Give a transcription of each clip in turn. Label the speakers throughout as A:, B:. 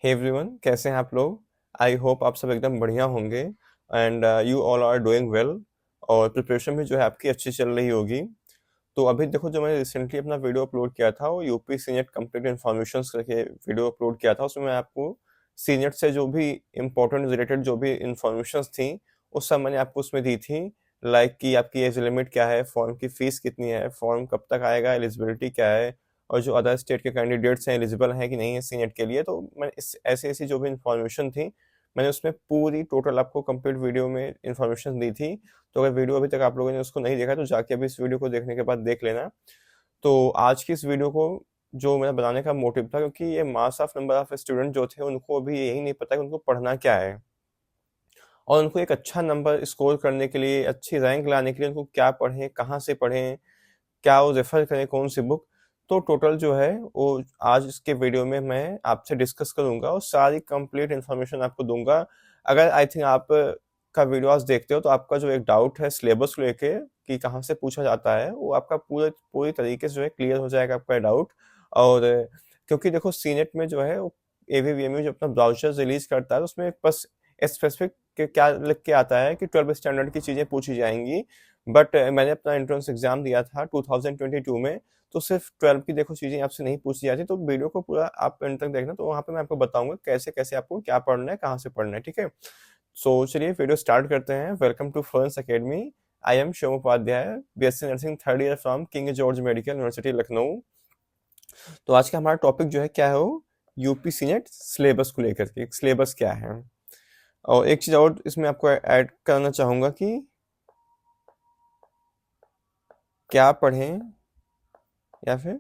A: Hey everyone, कैसे हैं आप लोग। आई होप आप सब एकदम बढ़िया होंगे and you all are doing well. और प्रिपरेशन भी जो है आपकी अच्छी चल रही होगी। तो अभी देखो, जो मैंने रिसेंटली अपना वीडियो अपलोड किया था वो यूपी सीनेट कंप्लीट इन्फॉर्मेशन करके वीडियो अपलोड किया था। उसमें मैं आपको सीनेट से जो भी इम्पोर्टेंट रिलेटेड जो भी इंफॉर्मेशन थी वो सब मैंने आपको उसमें दी थी। लाइक कि आपकी एज लिमिट क्या है, फॉर्म की फीस कितनी है, फॉर्म कब तक आएगा, एलिजिबिलिटी क्या है, और जो अदर स्टेट के कैंडिडेट्स हैं एलिजिबल हैं कि नहीं है सीनेट के लिए। तो मैंने इस ऐसी ऐसी जो भी इंफॉर्मेशन थी मैंने उसमें पूरी टोटल आपको कंप्लीट वीडियो में इंफॉर्मेशन दी थी। तो अगर वीडियो अभी तक आप लोगों ने उसको नहीं देखा तो जाके अभी इस वीडियो को देखने के बाद देख लेना। तो आज की इस वीडियो को जो मेरा बनाने का मोटिव था, क्योंकि ये mass of number of student जो थे उनको अभी यही नहीं पता कि उनको पढ़ना क्या है, और उनको एक अच्छा नंबर स्कोर करने के लिए, अच्छी रैंक लाने के लिए उनको क्या पढ़ें, कहाँ से पढ़ें, क्या वो रेफर करें, कौन सी बुक। तो टोटल जो है वो आज इसके वीडियो में मैं आपसे डिस्कस करूंगा और सारी कंप्लीट इन्फॉर्मेशन आपको दूंगा। अगर आई थिंक आप का वीडियो आज देखते हो तो आपका जो एक डाउट है सिलेबस को लेके कि कहाँ से पूछा जाता है, वो आपका पूरी तरीके से जो है क्लियर हो जाएगा आपका डाउट। और क्योंकि देखो सीनेट में जो है एवीवीएमयू जो अपना ब्राउजर रिलीज करता है उसमें बस स्पेसिफिक क्या लिख के आता है कि 12 स्टैंडर्ड की चीजें पूछी जाएंगी। बट मैंने अपना एंट्रेंस एग्जाम दिया था 2022 में, तो सिर्फ 12 की देखो चीजें आपसे नहीं पूछी जाती। तो वीडियो को पूरा आप एंड तक देखना, तो वहां पे मैं आपको बताऊंगा कैसे कैसे आपको क्या पढ़ना है, कहाँ से पढ़ना है, ठीक है। सो चलिए वीडियो स्टार्ट करते हैं। Welcome to First Academy. I am Shivam Upadhyay, BSc nursing third year from King George Medical University Lucknow. तो आज का हमारा टॉपिक जो है क्या है, वो यूपी सीनेट सिलेबस को लेकर के, सिलेबस क्या है। और एक चीज और इसमें आपको ऐड करना चाहूंगा कि क्या पढ़ें या फिर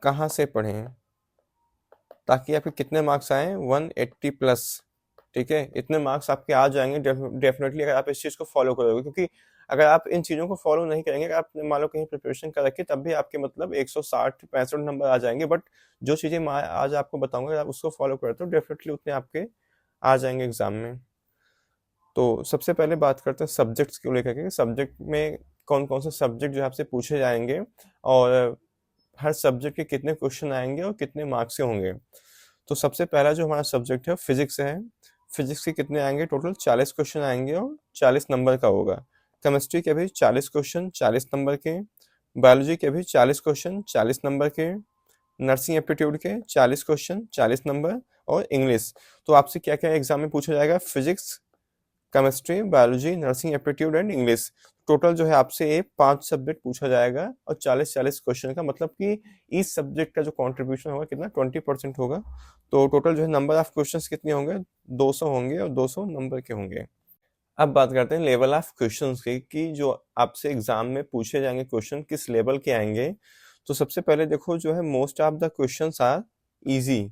A: कहाँ से पढ़ें, ताकि आपके कितने मार्क्स आए, 180 प्लस। ठीक है, इतने मार्क्स आपके आ जाएंगे डेफिनेटली अगर आप इस चीज़ को फॉलो करोगे। क्योंकि अगर आप इन चीज़ों को फॉलो नहीं करेंगे, अगर आपने मान लो कहीं प्रिपरेशन कर रखी तब भी आपके मतलब 160-65 नंबर आ जाएंगे। बट जो चीज़ें मैं आज आपको बताऊंगा अगर आप उसको फॉलो करते हो डेफिनेटली उतने आपके आ जाएंगे एग्जाम में। तो सबसे पहले बात करते हैं सब्जेक्ट्स को लेकर के, सब्जेक्ट में कौन कौन से सब्जेक्ट जो है आपसे पूछे जाएंगे, और हर सब्जेक्ट के कितने क्वेश्चन आएंगे और कितने मार्क्स के होंगे। तो सबसे पहला जो हमारा सब्जेक्ट है फिजिक्स है। फिजिक्स के कितने आएंगे, टोटल 40 क्वेश्चन आएंगे और 40 नंबर का होगा। केमिस्ट्री के भी 40 क्वेश्चन 40 नंबर के। बायोलॉजी के भी 40 क्वेश्चन 40 नंबर के। नर्सिंग एप्टीट्यूड के 40 क्वेश्चन 40 नंबर। और इंग्लिश। तो आपसे क्या क्या एग्जाम में पूछा जाएगा, physics, chemistry, biology, nursing aptitude and English. Total जो है आपसे ये 5 सब्जेक्ट पूछा जाएगा और 40-40 क्वेश्चन का मतलब कि इस सब्जेक्ट का जो कंट्रीब्यूशन होगा कितना, 20% होगा। तो टोटल जो है नंबर ऑफ क्वेश्चंस कितने होंगे, 200 होंगे और 200 नंबर के होंगे। अब बात करते हैं लेवल ऑफ क्वेश्चंस की, कि जो आपसे एग्जाम में पूछे जाएंगे क्वेश्चन किस लेवल के आएंगे। तो सबसे पहले देखो जो है most of the questions are easy.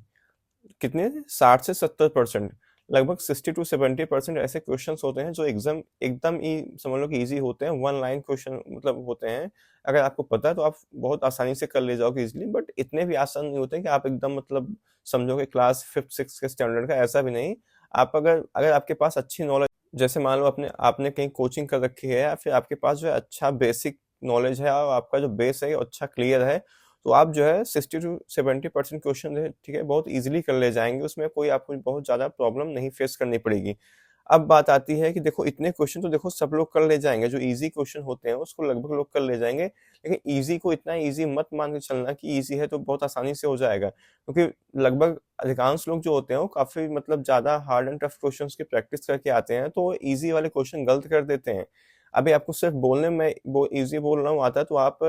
A: कितने, 60 से 70%, लगभग 60 to 70% ऐसे क्वेश्चंस होते हैं जो एग्जाम एकदम ही समझ लो कि इजी होते हैं, वन लाइन क्वेश्चन मतलब होते हैं। अगर आपको पता है तो आप बहुत आसानी से कर ले जाओगे इजीली। बट इतने भी आसान नहीं होते हैं कि आप एकदम मतलब समझोगे क्लास 5th 6th के स्टैंडर्ड का, ऐसा भी नहीं। आप अगर अगर आपके पास अच्छी नॉलेज, जैसे मान लो आपने आपने कहीं कोचिंग कर रखी है या फिर आपके पास जो है अच्छा बेसिक नॉलेज है और आपका जो बेस है वो अच्छा क्लियर है, तो आप जो है 60 to 70% क्वेश्चन है, ठीक है, बहुत इजीली कर ले जाएंगे। उसमें कोई आपको बहुत ज्यादा प्रॉब्लम नहीं फेस करनी पड़ेगी। अब बात आती है कि देखो इतने क्वेश्चन तो देखो सब लोग कर ले जाएंगे, जो इजी क्वेश्चन होते हैं उसको लगभग लोग कर ले जाएंगे। लेकिन इजी को इतना इजी मत मान के चलना कि इजी है तो बहुत आसानी से हो जाएगा, क्योंकि लगभग अधिकांश लोग जो होते हैं वो काफी मतलब ज्यादा हार्ड एंड टफ क्वेश्चन की प्रैक्टिस करके आते हैं, तो इजी वाले क्वेश्चन गलत कर देते हैं। अभी आपको सिर्फ बोलने में वो इजी बोल रहा हूँ आता है तो आप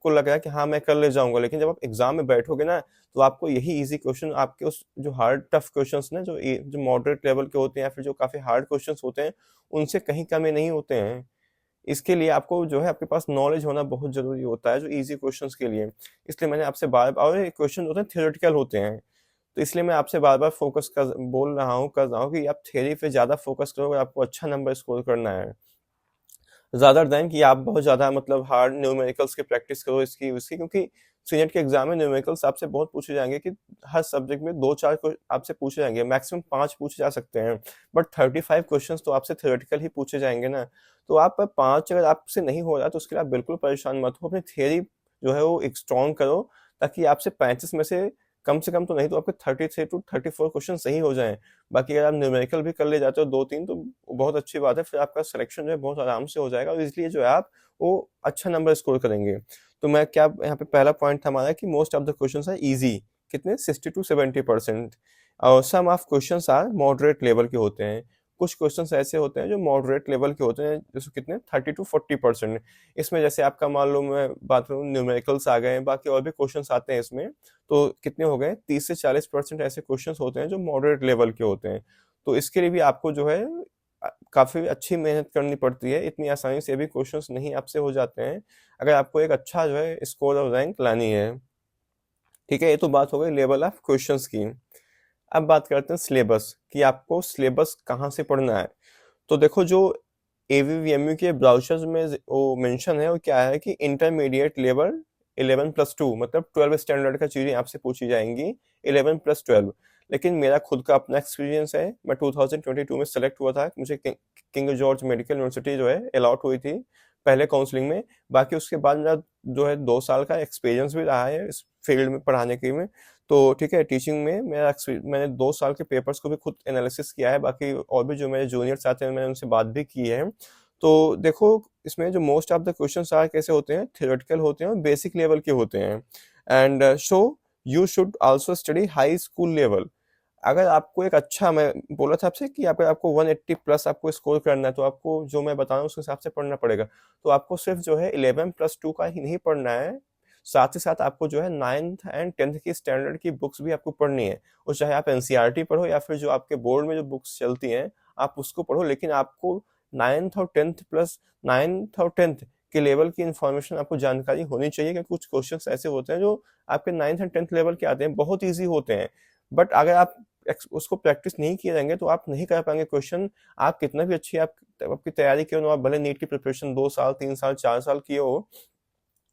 A: को लग रहा है कि हाँ मैं कर ले जाऊंगा, लेकिन जब आप एग्जाम में बैठोगे ना तो आपको यही इजी क्वेश्चन आपके उस जो हार्ड टफ क्वेश्चंस ना जो मॉडरेट लेवल के होते हैं या फिर जो काफी हार्ड क्वेश्चंस होते हैं उनसे कहीं कमी नहीं होते हैं। इसके लिए आपको जो है आपके पास नॉलेज होना बहुत जरूरी होता है जो इजी क्वेश्चंस के लिए। इसलिए मैंने आपसे बार बार, और ये क्वेश्चन होते हैं थियोरेटिकल होते हैं, तो इसलिए मैं आपसे बार बार फोकस कर बोल रहा हूँ कर रहा हूँ कि आप थ्योरी पे ज्यादा फोकस करो अगर आपको अच्छा नंबर स्कोर करना है, ज्यादा देन कि आप बहुत ज्यादा मतलब हार्ड न्यूमेरिकल्स की प्रैक्टिस करो इसकी उसकी। क्योंकि सीनेट के एग्जाम में न्यूमेरिकल्स आपसे बहुत पूछे जाएंगे कि हर सब्जेक्ट में 2-4 आपसे पूछे जाएंगे, मैक्सिमम 5 पूछे जा सकते हैं। बट 35 क्वेश्चंस तो आपसे थ्योरेटिकल ही पूछे जाएंगे ना। तो आप 5 अगर आपसे नहीं हो रहा तो उसके लिए आप बिल्कुल परेशान मत हो, अपनी थियरी जो है वो एक स्ट्रॉन्ग करो, ताकि आपसे 35 में से कम से कम तो नहीं तो आपके 33 to 34 क्वेश्चन सही हो जाएं। बाकी अगर आप न्यूमेरिकल भी कर ले जाते हो 2-3 तो बहुत अच्छी बात है, फिर आपका सिलेक्शन जो है बहुत आराम से हो जाएगा और इसलिए जो है आप वो अच्छा नंबर स्कोर करेंगे। तो मैं क्या यहाँ पे पहला पॉइंट था हमारा कि most of the question are easy, कितने 60 to 70%, और some of question are moderate level के होते हैं। कुछ क्वेश्चंस ऐसे होते हैं जो मॉडरेट लेवल के होते हैं, जैसे कितने 30 to 40%। इसमें जैसे आपका मान लो मैं बात करूँ न्यूमेरिकल्स आ गए, बाकी और भी क्वेश्चंस आते हैं इसमें, तो कितने हो गए 30 से 40% ऐसे क्वेश्चंस होते हैं जो मॉडरेट लेवल के होते हैं। तो इसके लिए भी आपको जो है काफी अच्छी मेहनत करनी पड़ती है, इतनी आसानी से भी क्वेश्चंस नहीं आपसे हो जाते हैं अगर आपको एक अच्छा जो है स्कोर और रैंक लानी है। ठीक है, ये तो बात हो गई लेवल ऑफ क्वेश्चंस की। अब बात करते हैं सिलेबस कि आपको सिलेबस कहाँ से पढ़ना है। तो देखो जो एवीवीएमयू के ब्राउचर्स में वो मेंशन है वो क्या है कि इंटरमीडिएट लेवल 11+2 मतलब 12 स्टैंडर्ड का चीजें आपसे पूछी जाएंगी 11+12। लेकिन मेरा खुद का अपना एक्सपीरियंस है, मैं 2022 में सेलेक्ट हुआ था, मुझे किंग जॉर्ज मेडिकल यूनिवर्सिटी जो है अलॉट हुई थी पहले काउंसलिंग में। बाकी उसके बाद मेरा जो है 2 साल का एक्सपीरियंस भी रहा है इस फील्ड में पढ़ाने के में। तो ठीक है, टीचिंग में मैंने 2 साल के पेपर्स को भी खुद एनालिसिस किया है, बाकी और भी जो मेरे जूनियर्स आते हैं मैंने उनसे बात भी की है। तो देखो इसमें जो most of the question are कैसे होते हैं, थियोरेटिकल होते हैं और बेसिक लेवल के होते हैं। And so you should also study high school level. अगर आपको एक अच्छा, मैं बोला था आपसे कि अगर आपको 180 प्लस आपको स्कोर करना है तो आपको जो मैं बता रहा हूँ उस हिसाब से पढ़ना पड़ेगा। तो आपको सिर्फ जो है 11+2 का ही नहीं पढ़ना है, साथ ही साथ आपको जो है 9th एंड 10th की स्टैंडर्ड की बुक्स भी आपको पढ़नी है। और चाहे आप एनसीईआरटी पढ़ो या फिर जो आपके बोर्ड में जो बुक्स चलती हैं आप उसको पढ़ो, लेकिन आपको 9th और 10th के लेवल की इंफॉर्मेशन आपको जानकारी होनी चाहिए, क्योंकि कुछ क्वेश्चंस ऐसे होते हैं जो आपके 9th एंड 10th लेवल के आते हैं, बहुत ईजी होते हैं, बट अगर आप उसको प्रैक्टिस नहीं किए रहेंगे तो आप नहीं कर पाएंगे क्वेश्चन। आप कितना भी अच्छी आपकी तैयारी क्यों ना, आप भले नीट की प्रिपरेशन 2 साल 3 साल 4 साल किए हो,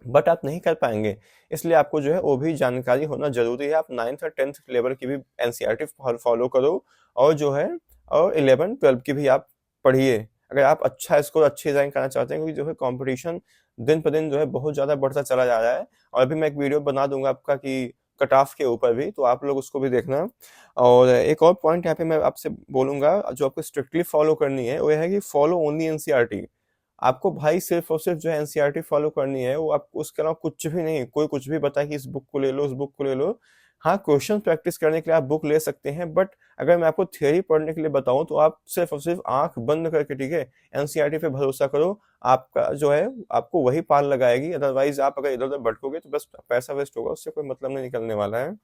A: बट आप नहीं कर पाएंगे। इसलिए आपको जो है वो भी जानकारी होना जरूरी है। आप 9th और 10th लेवल की भी एनसीईआरटी फॉलो करो और जो है और 11 12 की भी आप पढ़िए, अगर आप अच्छा स्कोर अच्छी रैंक करना चाहते हैं, क्योंकि जो है कंपटीशन दिन पर दिन जो है बहुत ज्यादा बढ़ता चला जा रहा है। और अभी मैं एक वीडियो बना दूंगा आपका कि कट ऑफ के ऊपर भी, तो आप लोग उसको भी देखना। और एक और पॉइंट यहाँ पे मैं आपसे बोलूंगा जो आपको स्ट्रिक्टली फॉलो करनी है वो है कि फॉलो ओनली एनसीईआरटी। आपको भाई सिर्फ और सिर्फ जो है एनसीईआरटी फॉलो करनी है, वो आपको उसके अलावा कुछ भी नहीं। कोई कुछ भी बताए कि इस बुक को ले लो, उस बुक को ले लो, हाँ क्वेश्चन प्रैक्टिस करने के लिए आप बुक ले सकते हैं, बट अगर मैं आपको थियोरी पढ़ने के लिए बताऊं तो आप सिर्फ और सिर्फ आंख बंद करके, ठीक है, एनसीईआरटी पे भरोसा करो। आपका जो है आपको वही पार लगाएगी, अदरवाइज आप अगर इधर उधर भटकोगे तो बस पैसा वेस्ट होगा, उससे कोई मतलब नहीं निकलने वाला है।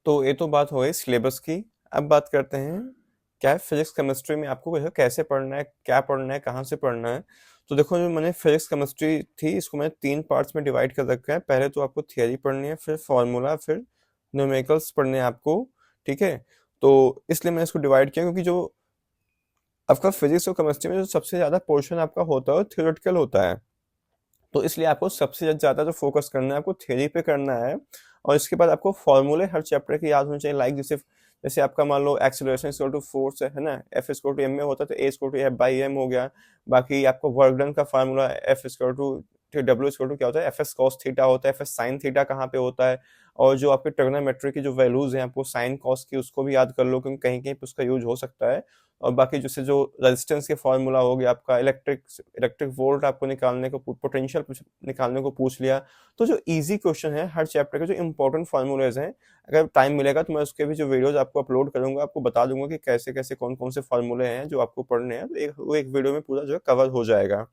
A: तो ये तो बात हो गई सिलेबस की। अब बात करते हैं क्या फिजिक्स केमिस्ट्री में आपको कैसे पढ़ना है, क्या पढ़ना है, कहाँ से पढ़ना है। तो देखो जो मैंने फिजिक्स केमिस्ट्री थी इसको मैंने 3 पार्ट्स में डिवाइड कर रखा है। पहले तो आपको थियरी पढ़नी है, फिर फॉर्मूला, फिर न्यूमेरिकल्स पढ़ने हैं आपको। ठीक है, तो इसलिए मैंने इसको डिवाइड किया क्योंकि जो आपका फिजिक्स और केमिस्ट्री में जो सबसे ज्यादा पोर्शन आपका होता है थियोरेटिकल होता है, तो इसलिए आपको सबसे ज्यादा जो फोकस करना है आपको थियरी पे करना है। और इसके बाद आपको फॉर्मूले हर चैप्टर के याद होने चाहिए। लाइक जैसे जैसे आपका मान लो एक्सेलरेशन इक्वल टू फोर्स है ना, एफ इक्वल टू एम में होता है तो A equal to F by M हो गया। बाकी आपको वर्क डन का formula F equal to W equal to क्या होता है, एफ एस कॉस थीटा होता है, एफ एस साइन थीटा कहाँ पे होता है। और जो आपके ट्रिग्नोमेट्री की जो वैल्यूज हैं आपको साइन कॉस की उसको भी याद कर लो, क्योंकि कहीं कहीं पे उसका यूज हो सकता है। और बाकी जैसे जो रेजिस्टेंस के फॉर्मूला हो गया आपका, इलेक्ट्रिक वोल्ट आपको निकालने को, पोटेंशियल निकालने को पूछ लिया। तो जो इजी क्वेश्चन है हर चैप्टर के जो इंपॉर्टेंट फॉर्मूलेज हैं, अगर टाइम मिलेगा तो मैं उसके भी जो वीडियोज आपको अपलोड करूंगा, आपको बता दूंगा कि कैसे कैसे कौन कौन से फॉर्मूले हैं जो आपको पढ़ने हैं, तो एक वीडियो में पूरा जो है कवर हो जाएगा।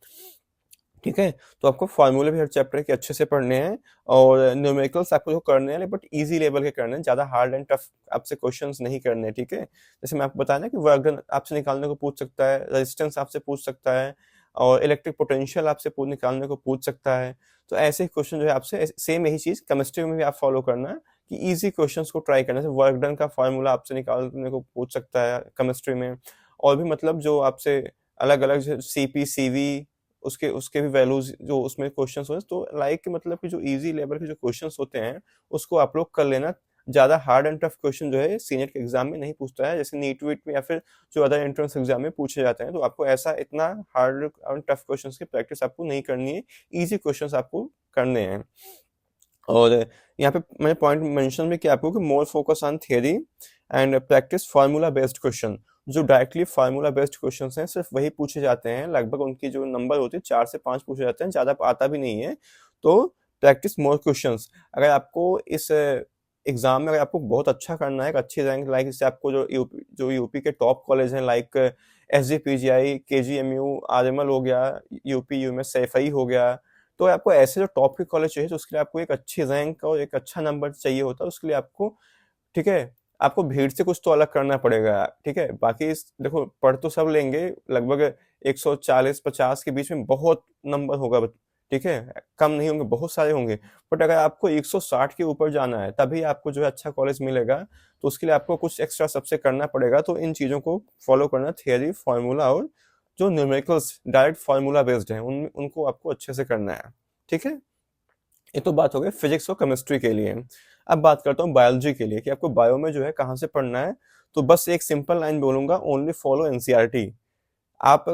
A: ठीक है, तो आपको फार्मूले भी हर चैप्टर के अच्छे से पढ़ने हैं और न्यूमेरिकल्स आपको जो करने हैं बट इजी लेवल के करने हैं, ज्यादा हार्ड एंड टफ आपसे क्वेश्चंस नहीं करने। ठीक है, जैसे मैं आपको बताया ना कि वर्क डन आपसे निकालने को पूछ सकता है, रेजिस्टेंस आपसे पूछ सकता है, और इलेक्ट्रिक पोटेंशियल आपसे निकालने को पूछ सकता है। तो ऐसे क्वेश्चन जो है आपसे सेम यही चीज केमिस्ट्री में भी आप फॉलो करना है कि इजी क्वेश्चंस को ट्राई करने से वर्क डन का फार्मूला आपसे निकालने को पूछ सकता है केमिस्ट्री में। और भी मतलब जो आपसे अलग अलग सीपी सीवी उसके उसके भी वैल्यूज जो उसमें क्वेश्चंस होते हैं, तो लाइक मतलब कि जो इजी लेवल के जो क्वेश्चंस होते हैं उसको आप लोग कर लेना। ज्यादा हार्ड एंड टफ क्वेश्चन जो है सीनियर के एग्जाम में नहीं पूछता है, जैसे नीट वीट में या फिर जो अदर एंट्रेंस एग्जाम में पूछे जाते हैं। तो आपको ऐसा इतना हार्ड एंड टफ क्वेश्चंस की प्रैक्टिस आपको नहीं करनी है, इजी क्वेश्चंस आपको करने हैं। और यहाँ पे मैंने पॉइंट मेंशन भी किया आपको कि more focus on theory and practice formula based question. जो डायरेक्टली फार्मूला बेस्ड क्वेश्चन हैं सिर्फ वही पूछे जाते हैं, लगभग उनकी जो नंबर होती है 4 से 5 पूछे जाते हैं, ज़्यादा आता भी नहीं है। तो प्रैक्टिस मोर क्वेश्चंस। अगर आपको इस एग्जाम में अगर आपको बहुत अच्छा करना है, एक अच्छी रैंक, लाइक इससे आपको जो यूपी के टॉप कॉलेज हैं लाइक SGPGI, KGMU, RML हो गया, यूपी यूएमएस सैफई हो गया, तो आपको ऐसे जो टॉप के कॉलेज चाहिए तो उसके लिए आपको एक अच्छी रैंक और एक अच्छा नंबर चाहिए होता है, उसके लिए आपको, ठीक है, आपको भीड़ से कुछ तो अलग करना पड़ेगा, ठीक है। बाकी देखो पढ़ तो सब लेंगे, लगभग 140-50 के बीच में बहुत नंबर होगा, ठीक है, कम नहीं होंगे, बहुत सारे होंगे। बट अगर आपको 160 के ऊपर जाना है तभी आपको जो है अच्छा कॉलेज मिलेगा, तो उसके लिए आपको कुछ एक्स्ट्रा सबसे करना पड़ेगा। तो इन चीज़ों को फॉलो करना, थियरी, फार्मूला और जो न्यूमेरिकल्स डायरेक्ट फार्मूला बेस्ड हैं उनको आपको अच्छे से करना है, ठीक है। ये तो बात हो गई फिजिक्स और केमिस्ट्री के लिए। अब बात करता हूँ बायोलॉजी के लिए कि आपको बायो में जो है कहाँ से पढ़ना है। तो बस एक सिंपल लाइन बोलूंगा, ओनली फॉलो एनसीईआरटी। आप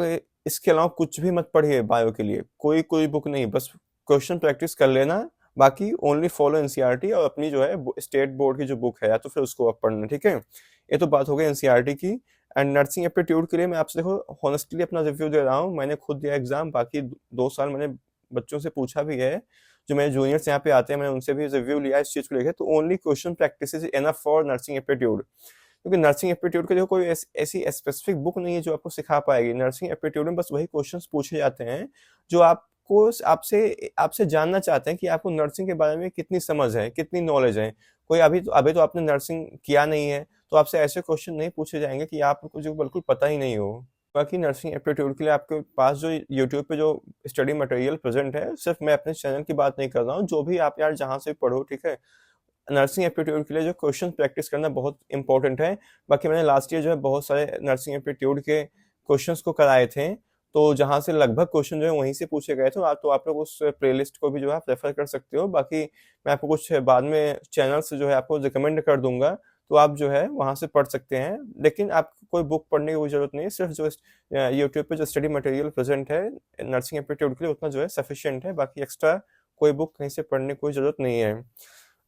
A: इसके अलावा कुछ भी मत पढ़िए बायो के लिए, कोई कोई बुक नहीं, बस क्वेश्चन प्रैक्टिस कर लेना। बाकी ओनली फॉलो एनसीईआरटी और अपनी जो है स्टेट बोर्ड की जो बुक है या तो फिर उसको आप पढ़ना, ठीक है। ये तो बात हो गई एनसीईआरटी की। एंड नर्सिंग एप्टीट्यूड के लिए मैं आपसे देखो हॉनेस्टली अपना रिव्यू दे रहा हूँ, मैंने खुद दिया एग्जाम, बाकी 2 साल मैंने बच्चों से पूछा भी है, जो मेरे जूनियर्स यहाँ पे आते हैं, मैंने उनसे भी रिव्यू लिया इस चीज़ को लेकर। तो only question practice is enough for nursing aptitude, क्योंकि नर्सिंग एप्टीट्यूड के लिए कोई ऐसी स्पेसिफिक बुक नहीं है जो आपको सिखा पाएगी। नर्सिंग एप्टीट्यूड में बस वही क्वेश्चंस पूछे जाते हैं जो आपको आपसे आपसे जानना चाहते हैं कि आपको नर्सिंग के बारे में कितनी समझ है, कितनी नॉलेज है। कोई अभी तो आपने नर्सिंग किया नहीं है, तो आपसे ऐसे क्वेश्चन नहीं पूछे जाएंगे कि आपको जो बिल्कुल पता ही नहीं हो। बाकी नर्सिंग एप्टीट्यूड के लिए आपके पास जो यूट्यूब पे जो स्टडी मटेरियल प्रेजेंट है, सिर्फ मैं अपने चैनल की बात नहीं कर रहा हूँ, जो भी आप यार जहाँ से पढ़ो, ठीक है, नर्सिंग एप्टीट्यूड के लिए जो क्वेश्चन प्रैक्टिस करना बहुत इंपॉर्टेंट है। बाकी मैंने लास्ट ईयर जो है बहुत सारे नर्सिंग एप्टीट्यूड के क्वेश्चंस को कराए थे, तो जहाँ से लगभग क्वेश्चन जो है वहीं से पूछे गए थे। तो आप लोग उस प्लेलिस्ट को भी जो है आप रेफर कर सकते हो। बाकी मैं आपको कुछ बाद में चैनल से जो है आपको रिकमेंड कर दूंगा, तो आप जो है वहाँ से पढ़ सकते हैं। लेकिन आपको कोई बुक पढ़ने की कोई जरूरत नहीं है, सिर्फ जो यूट्यूब पे जो स्टडी मटेरियल प्रेजेंट है नर्सिंग एप्टीट्यूड के लिए उतना जो है सफिशियंट है। बाकी एक्स्ट्रा कोई बुक कहीं से पढ़ने की कोई जरूरत नहीं है।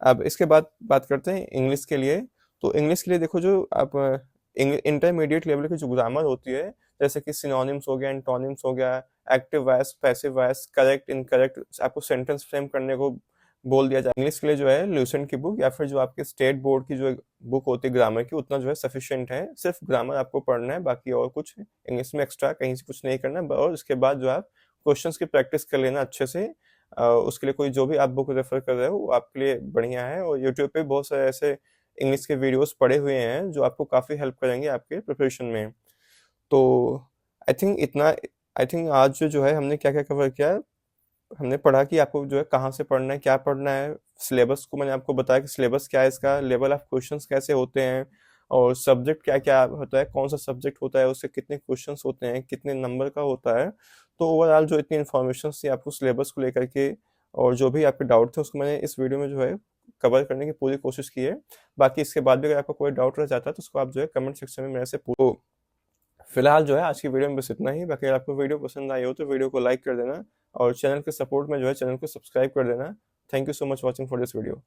A: अब इसके बाद बात करते हैं इंग्लिश के लिए। तो इंग्लिश के लिए देखो, जो आप इंटरमीडिएट लेवल की जो ग्रामर होती है, जैसे कि सिनोनिम्स हो गया, एंटोनिम्स हो गया, active voice, passive voice, correct, incorrect, आपको सेंटेंस फ्रेम करने को बोल दिया जाए। इंग्लिश के लिए जो है ल्यूसेंट की बुक या फिर जो आपके स्टेट बोर्ड की जो बुक होती है ग्रामर की, उतना जो है सफिशिएंट है। सिर्फ ग्रामर आपको पढ़ना है, बाकी और कुछ इंग्लिश में एक्स्ट्रा कहीं से कुछ नहीं करना। और उसके बाद जो आप क्वेश्चंस की प्रैक्टिस कर लेना अच्छे से। उसके लिए कोई जो भी आप बुक रेफर कर रहे हो वो आपके लिए बढ़िया है। और यूट्यूब पे बहुत सारे ऐसे इंग्लिश के वीडियोस पड़े हुए हैं जो आपको काफ़ी हेल्प करेंगे आपके प्रिपरेशन में। तो आई थिंक इतना, आई थिंक आज जो है हमने क्या क्या कवर किया है। हमने पढ़ा कि आपको जो है कहाँ से पढ़ना है, क्या पढ़ना है। सिलेबस को मैंने आपको बताया कि सिलेबस क्या है, इसका लेवल ऑफ क्वेश्चंस कैसे होते हैं, और सब्जेक्ट क्या क्या होता है, कौन सा सब्जेक्ट होता है, उससे कितने क्वेश्चंस होते हैं, कितने नंबर का होता है। तो ओवरऑल जो इतनी इन्फॉर्मेशन थी आपको सिलेबस को लेकर के, और जो भी आपके डाउट थे उसको मैंने इस वीडियो में जो है कवर करने की पूरी कोशिश की है। बाकी इसके बाद भी अगर आपका कोई डाउट रह जाता है तो उसको आप जो है कमेंट सेक्शन में मेरे से पूछो। फिलहाल जो है आज की वीडियो में बस इतना ही। बाकी अगर आपको वीडियो पसंद आई हो तो वीडियो को लाइक कर देना, और चैनल के सपोर्ट में जो है चैनल को सब्सक्राइब कर देना। Thank you so much watching for this video.